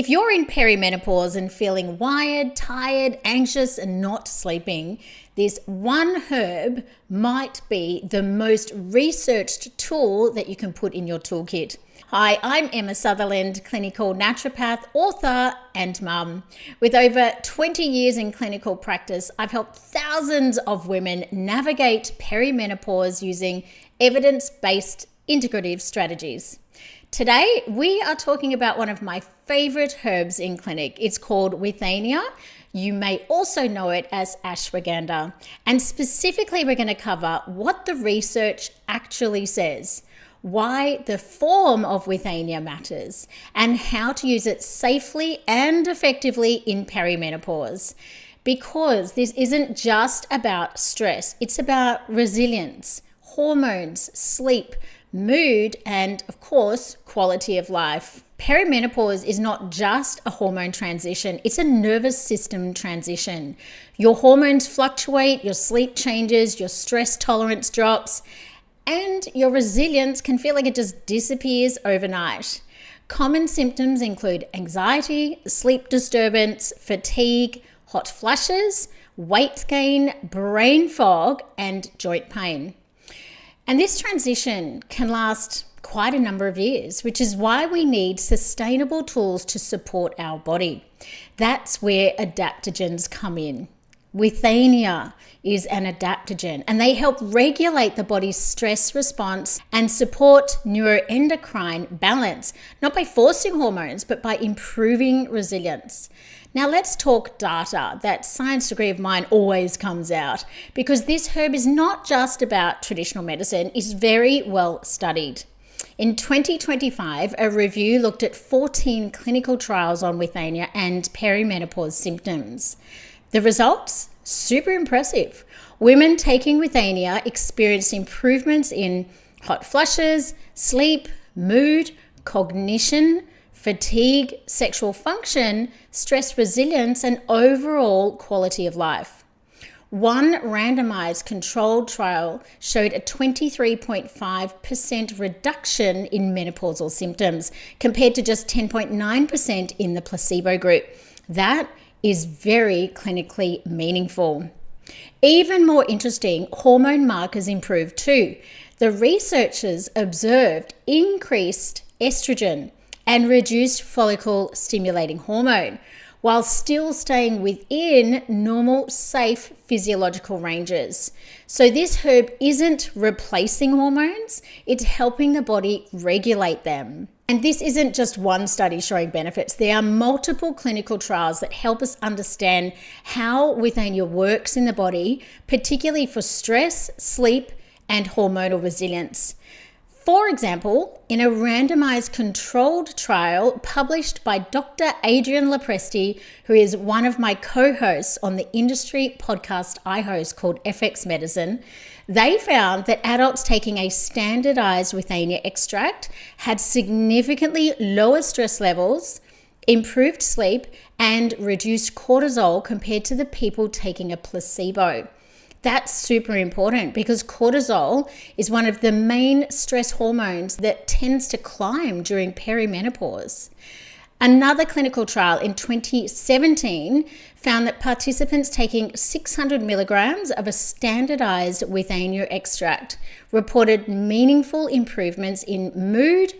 If you're in perimenopause and feeling wired, tired, anxious, and not sleeping, this one herb might be the most researched tool that you can put in your toolkit. Hi, I'm Emma Sutherland, clinical naturopath, author, and mum. With over 20 years in clinical practice, I've helped thousands of women navigate perimenopause using evidence-based integrative strategies. Today, we are talking about one of my favorite herbs in clinic. It's called Withania. You may also know it as Ashwagandha. And specifically, we're going to cover what the research actually says, why the form of Withania matters, and how to use it safely and effectively in perimenopause. Because this isn't just about stress, it's about resilience, hormones, sleep, mood, and of course, quality of life. Perimenopause is not just a hormone transition, it's a nervous system transition. Your hormones fluctuate, your sleep changes, your stress tolerance drops, and your resilience can feel like it just disappears overnight. Common symptoms include anxiety, sleep disturbance, fatigue, hot flushes, weight gain, brain fog, and joint pain. And this transition can last quite a number of years, which is why we need sustainable tools to support our body. That's where adaptogens come in. Withania is an adaptogen, and they help regulate the body's stress response and support neuroendocrine balance, not by forcing hormones, but by improving resilience. Now let's talk data. That science degree of mine always comes out because this herb is not just about traditional medicine, it's very well studied. In 2025, a review looked at 14 clinical trials on Withania and perimenopause symptoms. The results? Super impressive. Women taking Withania experienced improvements in hot flushes, sleep, mood, cognition, fatigue, sexual function, stress resilience, and overall quality of life. One randomized controlled trial showed a 23.5% reduction in menopausal symptoms compared to just 10.9% in the placebo group. That is very clinically meaningful. Even more interesting, hormone markers improved too. The researchers observed increased estrogen and reduced follicle stimulating hormone, while still staying within normal, safe physiological ranges. So this herb isn't replacing hormones, it's helping the body regulate them. And this isn't just one study showing benefits. There are multiple clinical trials that help us understand how Withania works in the body, particularly for stress, sleep, and hormonal resilience. For example, in a randomized controlled trial published by Dr. Adrian Lopresti, who is one of my co-hosts on the industry podcast I host called FX Medicine, they found that adults taking a standardized Withania extract had significantly lower stress levels, improved sleep, and reduced cortisol compared to the people taking a placebo. That's super important because cortisol is one of the main stress hormones that tends to climb during perimenopause. Another clinical trial in 2017 found that participants taking 600 milligrams of a standardized Withania extract reported meaningful improvements in mood,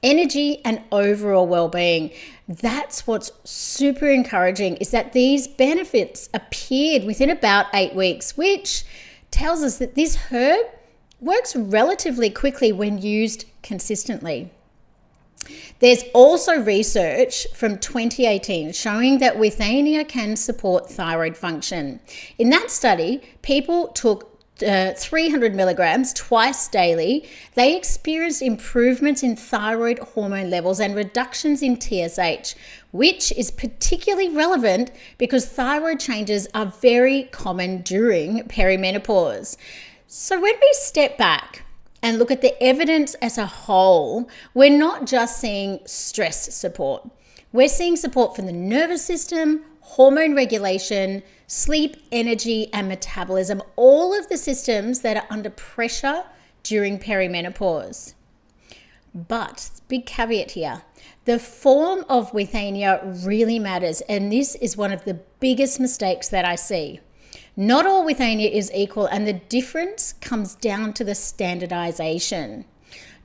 energy, and overall well-being. That's what's super encouraging, is that these benefits appeared within about 8 weeks, which tells us that this herb works relatively quickly when used consistently. There's also research from 2018 showing that Withania can support thyroid function. In that study, people took 300 milligrams twice daily. They experienced improvements in thyroid hormone levels and reductions in TSH, which is particularly relevant because thyroid changes are very common during perimenopause. So when we step back and look at the evidence as a whole, we're not just seeing stress support. We're seeing support from the nervous system, hormone regulation, sleep, energy, and metabolism, all of the systems that are under pressure during perimenopause. But, big caveat here, The form of Withania really matters, and this is one of the biggest mistakes that I see. Not all Withania is equal, and the difference comes down to the standardization.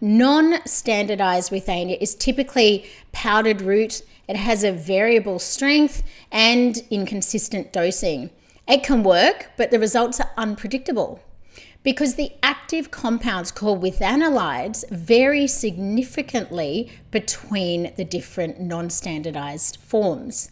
Non-standardized Withania is typically powdered root. It has a variable strength and inconsistent dosing. It can work, but the results are unpredictable because the active compounds called withanolides vary significantly between the different non-standardized forms.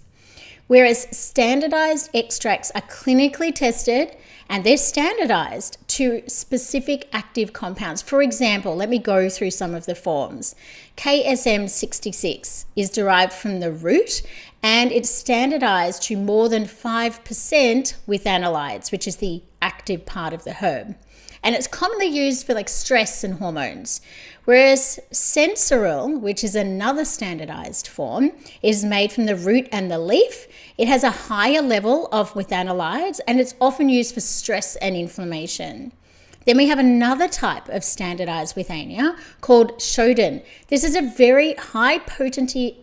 Whereas standardized extracts are clinically tested and they're standardized to specific active compounds. For example, let me go through some of the forms. KSM 66 is derived from the root and it's standardized to more than 5% withanolides, which is the active part of the herb. And it's commonly used for like stress and hormones. Whereas Sensoril, which is another standardized form, is made from the root and the leaf. It has a higher level of withanolides and it's often used for stress and inflammation. Then we have another type of standardized Withania called Shoden. This is a very high potency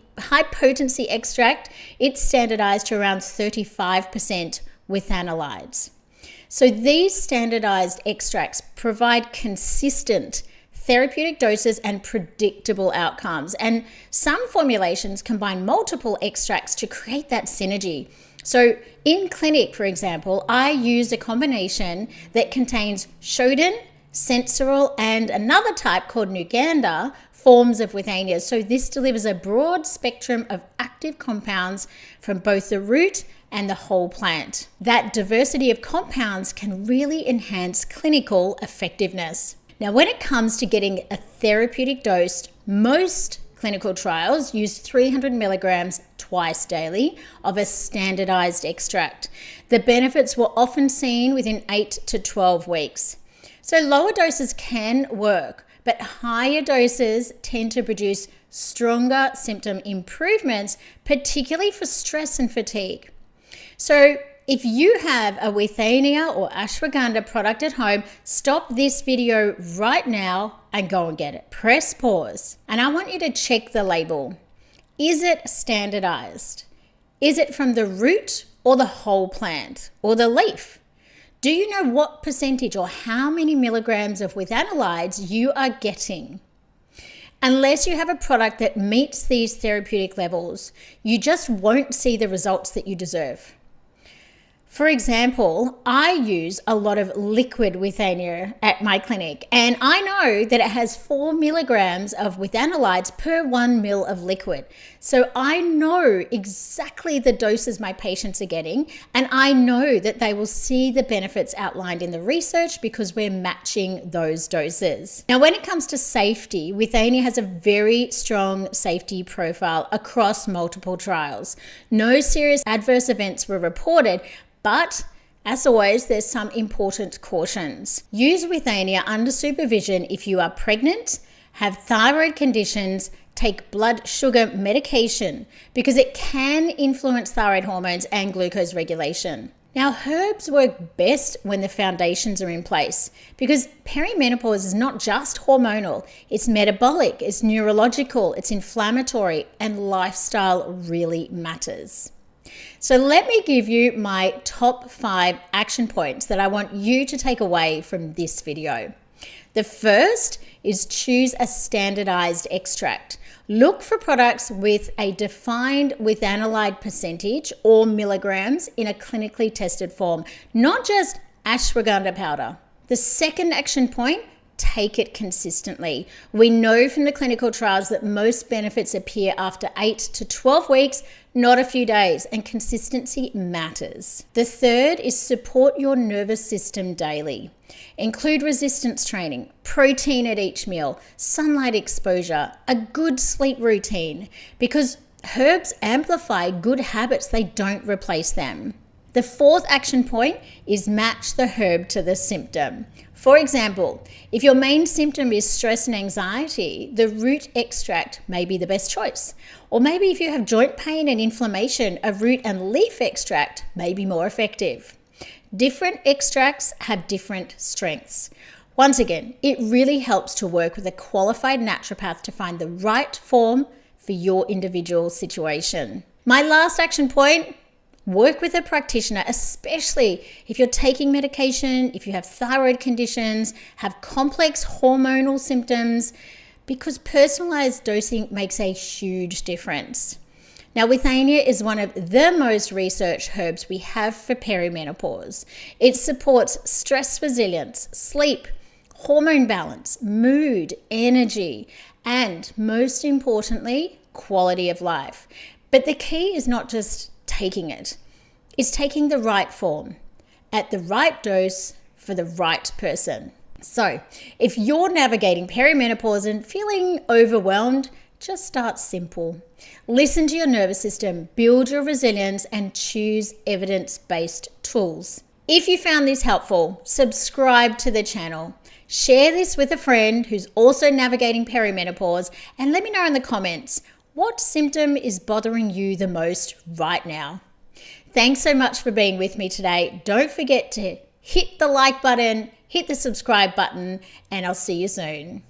extract. It's standardized to around 35% withanolides. So these standardized extracts provide consistent therapeutic doses and predictable outcomes. And some formulations combine multiple extracts to create that synergy. So in clinic, for example, I use a combination that contains Shoden, Sensoril, and another type called Ashwagandha forms of Withania. So this delivers a broad spectrum of active compounds from both the root and the whole plant. That diversity of compounds can really enhance clinical effectiveness. Now, when it comes to getting a therapeutic dose, most clinical trials use 300 milligrams twice daily of a standardized extract. The benefits were often seen within 8 to 12 weeks. So lower doses can work, but higher doses tend to produce stronger symptom improvements, particularly for stress and fatigue. So if you have a Withania or Ashwagandha product at home, stop this video right now and go and get it. Press pause. And I want you to check the label. Is it standardized? Is it from the root or the whole plant or the leaf? Do you know what percentage or how many milligrams of withanolides you are getting? Unless you have a product that meets these therapeutic levels, you just won't see the results that you deserve. For example, I use a lot of liquid Withania at my clinic, and I know that it has 4 milligrams of withanolides per 1 ml of liquid. So I know exactly the doses my patients are getting, and I know that they will see the benefits outlined in the research because we're matching those doses. Now, when it comes to safety, Withania has a very strong safety profile across multiple trials. No serious adverse events were reported, but as always, there's some important cautions. Use Withania under supervision if you are pregnant, have thyroid conditions, take blood sugar medication, because it can influence thyroid hormones and glucose regulation. Now, herbs work best when the foundations are in place because perimenopause is not just hormonal, it's metabolic, it's neurological, it's inflammatory, and lifestyle really matters. So let me give you my top 5 action points that I want you to take away from this video. The first is choose a standardized extract. Look for products with a defined withanolide percentage or milligrams in a clinically tested form, not just ashwagandha powder. The second action point, take it consistently. We know from the clinical trials that most benefits appear after 8 to 12 weeks, not a few days, and consistency matters. The third is support your nervous system daily. Include resistance training, protein at each meal, sunlight exposure, a good sleep routine, because herbs amplify good habits, they don't replace them. The fourth action point is match the herb to the symptom. For example, if your main symptom is stress and anxiety, the root extract may be the best choice. Or maybe if you have joint pain and inflammation, a root and leaf extract may be more effective. Different extracts have different strengths. Once again, it really helps to work with a qualified naturopath to find the right form for your individual situation. My last action point: work with a practitioner, especially if you're taking medication, if you have thyroid conditions, have complex hormonal symptoms, because personalized dosing makes a huge difference. Now, Withania is one of the most researched herbs we have for perimenopause. It supports stress resilience, sleep, hormone balance, mood, energy, and most importantly, quality of life. But the key is not just taking it. It's taking the right form at the right dose for the right person. So if you're navigating perimenopause and feeling overwhelmed, just start simple. Listen to your nervous system, build your resilience, and choose evidence-based tools. If you found this helpful, subscribe to the channel. Share this with a friend who's also navigating perimenopause, and let me know in the comments, what symptom is bothering you the most right now? Thanks so much for being with me today. Don't forget to hit the like button, hit the subscribe button, and I'll see you soon.